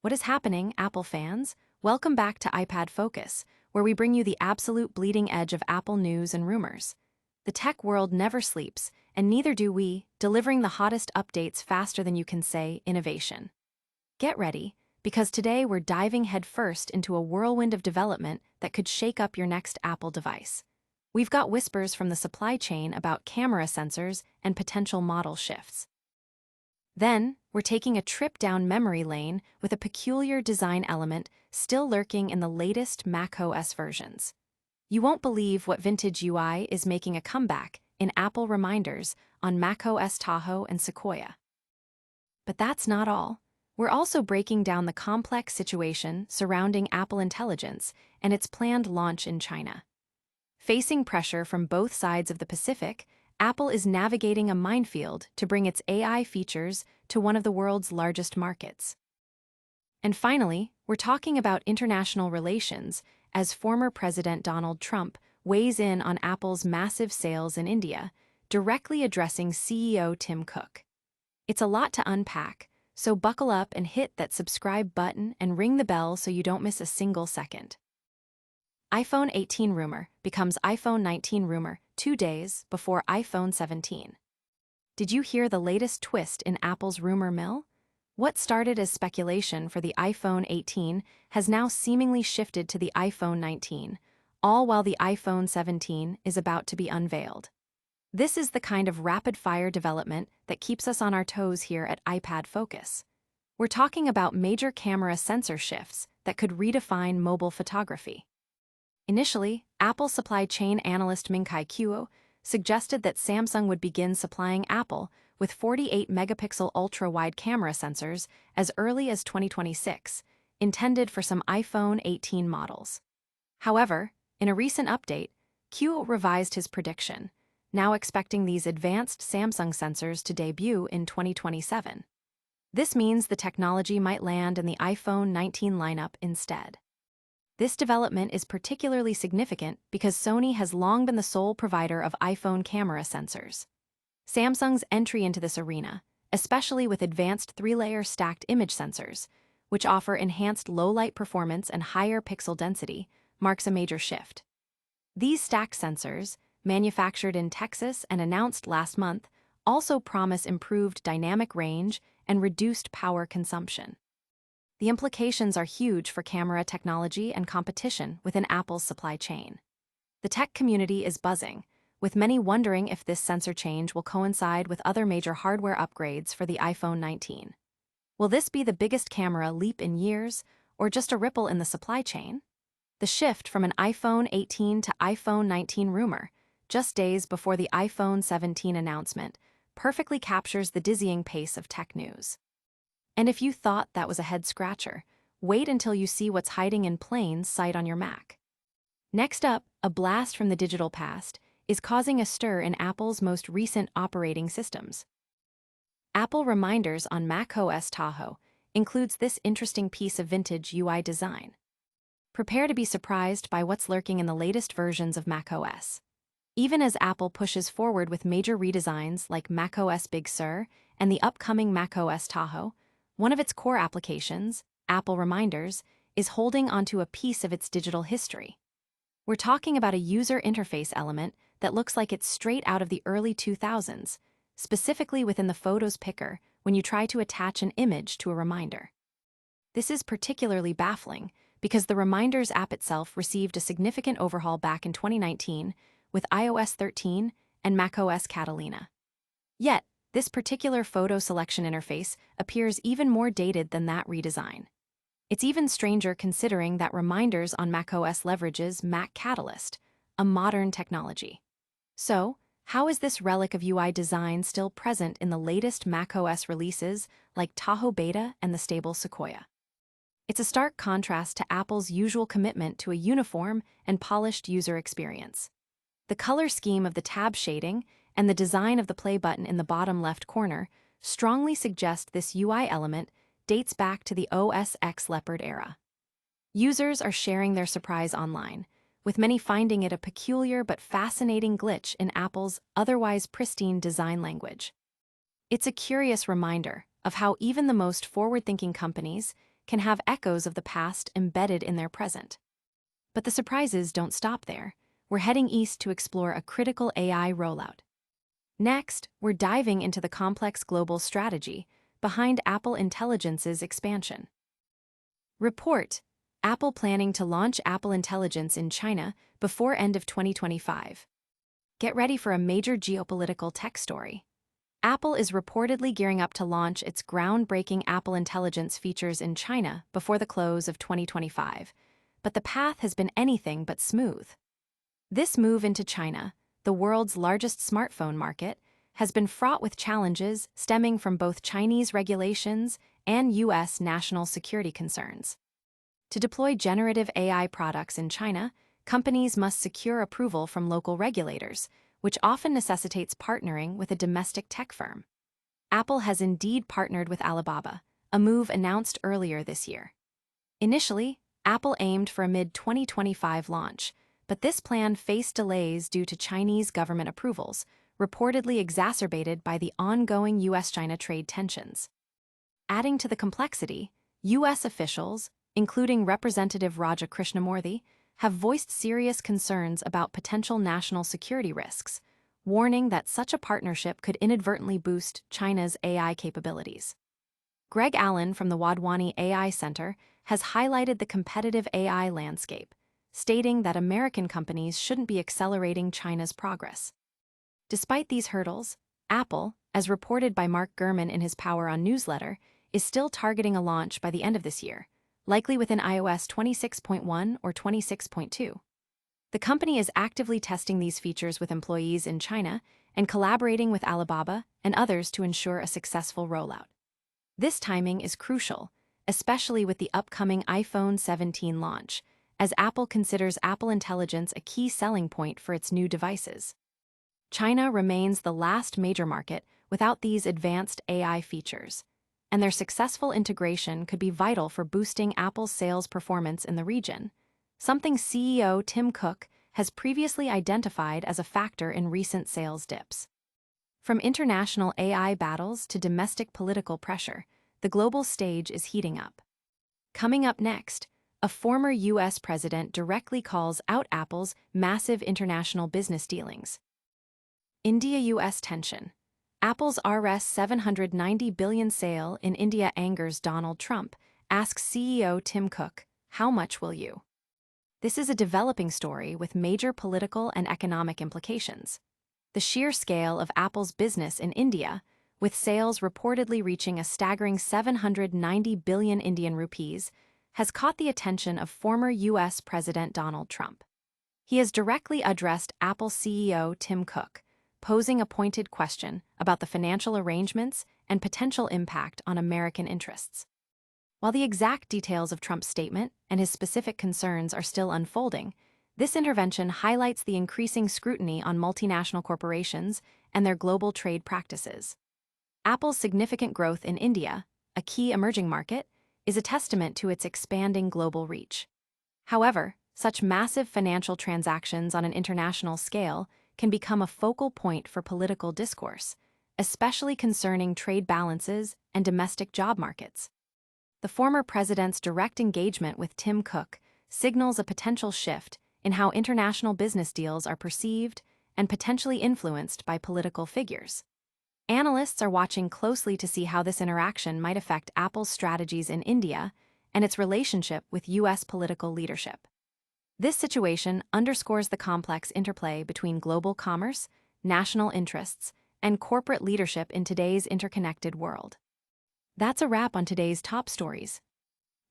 What is happening, Apple fans? Welcome back to iPad Focus, where we bring you the absolute bleeding edge of Apple news and rumors. The tech world never sleeps, and neither do we, delivering the hottest updates faster than you can say innovation. Get ready, because today we're diving headfirst into a whirlwind of development that could shake up your next Apple device. We've got whispers from the supply chain about camera sensors and potential model shifts. Then, we're taking a trip down memory lane with a peculiar design element still lurking in the latest macOS versions. You won't believe what vintage UI is making a comeback in Apple reminders on macOS Tahoe and Sequoia. But that's not all. We're also breaking down the complex situation surrounding Apple Intelligence and its planned launch in China. Facing pressure from both sides of the Pacific, Apple is navigating a minefield to bring its AI features to one of the world's largest markets. And finally, we're talking about international relations as former President Donald Trump weighs in on Apple's massive sales in India, directly addressing CEO Tim Cook. It's a lot to unpack, so buckle up and hit that subscribe button and ring the bell so you don't miss a single second. iPhone 18 rumor becomes iPhone 19 rumor 2 days before iPhone 17. Did you hear the latest twist in Apple's rumor mill? What started as speculation for the iPhone 18 has now seemingly shifted to the iPhone 19, all while the iPhone 17 is about to be unveiled. This is the kind of rapid-fire development that keeps us on our toes here at iPad Focus. We're talking about major camera sensor shifts that could redefine mobile photography. Initially, Apple supply chain analyst Ming-Chi suggested that Samsung would begin supplying Apple with 48-megapixel ultra-wide camera sensors as early as 2026, intended for some iPhone 18 models. However, in a recent update, Q revised his prediction, now expecting these advanced Samsung sensors to debut in 2027. This means the technology might land in the iPhone 19 lineup instead. This development is particularly significant because Sony has long been the sole provider of iPhone camera sensors. Samsung's entry into this arena, especially with advanced 3-layer stacked image sensors, which offer enhanced low-light performance and higher pixel density, marks a major shift. These stacked sensors, manufactured in Texas and announced last month, also promise improved dynamic range and reduced power consumption. The implications are huge for camera technology and competition within Apple's supply chain. The tech community is buzzing, with many wondering if this sensor change will coincide with other major hardware upgrades for the iPhone 19. Will this be the biggest camera leap in years, or just a ripple in the supply chain? The shift from an iPhone 18 to iPhone 19 rumor, just days before the iPhone 17 announcement, perfectly captures the dizzying pace of tech news. And if you thought that was a head-scratcher, wait until you see what's hiding in plain sight on your Mac. Next up, a blast from the digital past is causing a stir in Apple's most recent operating systems. Apple reminders on macOS Tahoe includes this interesting piece of vintage UI design. Prepare to be surprised by what's lurking in the latest versions of macOS. Even as Apple pushes forward with major redesigns like macOS Big Sur and the upcoming macOS Tahoe, one of its core applications, Apple Reminders, is holding onto a piece of its digital history. We're talking about a user interface element that looks like it's straight out of the early 2000s, specifically within the Photos picker when you try to attach an image to a reminder. This is particularly baffling because the Reminders app itself received a significant overhaul back in 2019 with iOS 13 and macOS Catalina. Yet, this particular photo selection interface appears even more dated than that redesign. It's even stranger considering that Reminders on macOS leverages Mac Catalyst, a modern technology. So, how is this relic of UI design still present in the latest macOS releases like Tahoe Beta and the stable Sequoia? It's a stark contrast to Apple's usual commitment to a uniform and polished user experience. The color scheme of the tab shading and the design of the play button in the bottom left corner strongly suggest this UI element dates back to the OS X Leopard era. Users are sharing their surprise online, with many finding it a peculiar but fascinating glitch in Apple's otherwise pristine design language. It's a curious reminder of how even the most forward-thinking companies can have echoes of the past embedded in their present. But the surprises don't stop there. We're heading east to explore a critical AI rollout. Next, we're diving into the complex global strategy behind Apple Intelligence's expansion. Report: Apple planning to launch Apple Intelligence in China before end of 2025. Get ready for a major geopolitical tech story. Apple is reportedly gearing up to launch its groundbreaking Apple Intelligence features in China before the close of 2025, but the path has been anything but smooth. This move into China, the world's largest smartphone market, has been fraught with challenges stemming from both Chinese regulations and U.S. national security concerns. To deploy generative AI products in China, companies must secure approval from local regulators, which often necessitates partnering with a domestic tech firm. Apple has indeed partnered with Alibaba, a move announced earlier this year. Initially, Apple aimed for a mid-2025 launch, but this plan faced delays due to Chinese government approvals, reportedly exacerbated by the ongoing U.S.-China trade tensions. Adding to the complexity, U.S. officials, including Representative Raja Krishnamurthy, have voiced serious concerns about potential national security risks, warning that such a partnership could inadvertently boost China's AI capabilities. Greg Allen from the Wadhwani AI Center has highlighted the competitive AI landscape, stating that American companies shouldn't be accelerating China's progress. Despite these hurdles, Apple, as reported by Mark Gurman in his Power On newsletter, is still targeting a launch by the end of this year, likely within iOS 26.1 or 26.2. The company is actively testing these features with employees in China and collaborating with Alibaba and others to ensure a successful rollout. This timing is crucial, especially with the upcoming iPhone 17 launch, as Apple considers Apple Intelligence a key selling point for its new devices. China remains the last major market without these advanced AI features, and their successful integration could be vital for boosting Apple's sales performance in the region, something CEO Tim Cook has previously identified as a factor in recent sales dips. From international AI battles to domestic political pressure, the global stage is heating up. Coming up next, a former U.S. president directly calls out Apple's massive international business dealings. India-U.S. tension. Apple's Rs. $790 billion sale in India angers Donald Trump, asks CEO Tim Cook, "How much will you?" This is a developing story with major political and economic implications. The sheer scale of Apple's business in India, with sales reportedly reaching a staggering 790 billion Indian rupees, has caught the attention of former U.S. President Donald Trump. He has directly addressed Apple CEO Tim Cook, posing a pointed question about the financial arrangements and potential impact on American interests. While the exact details of Trump's statement and his specific concerns are still unfolding, this intervention highlights the increasing scrutiny on multinational corporations and their global trade practices. Apple's significant growth in India, a key emerging market, is a testament to its expanding global reach. However, such massive financial transactions on an international scale can become a focal point for political discourse, especially concerning trade balances and domestic job markets. The former president's direct engagement with Tim Cook signals a potential shift in how international business deals are perceived and potentially influenced by political figures. Analysts are watching closely to see how this interaction might affect Apple's strategies in India and its relationship with U.S. political leadership. This situation underscores the complex interplay between global commerce, national interests, and corporate leadership in today's interconnected world. That's a wrap on today's top stories.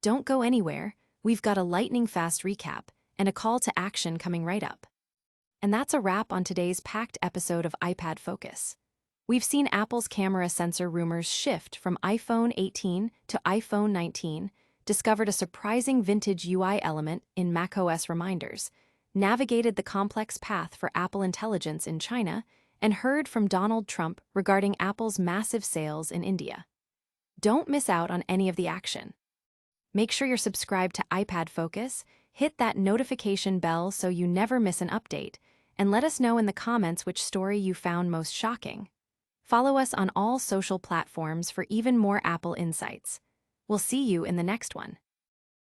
Don't go anywhere, we've got a lightning-fast recap and a call to action coming right up. And that's a wrap on today's packed episode of iPad Focus. We've seen Apple's camera sensor rumors shift from iPhone 18 to iPhone 19, discovered a surprising vintage UI element in macOS reminders, navigated the complex path for Apple Intelligence in China, and heard from Donald Trump regarding Apple's massive sales in India. Don't miss out on any of the action. Make sure you're subscribed to iPad Focus, hit that notification bell so you never miss an update, and let us know in the comments which story you found most shocking. Follow us on all social platforms for even more Apple insights. We'll see you in the next one.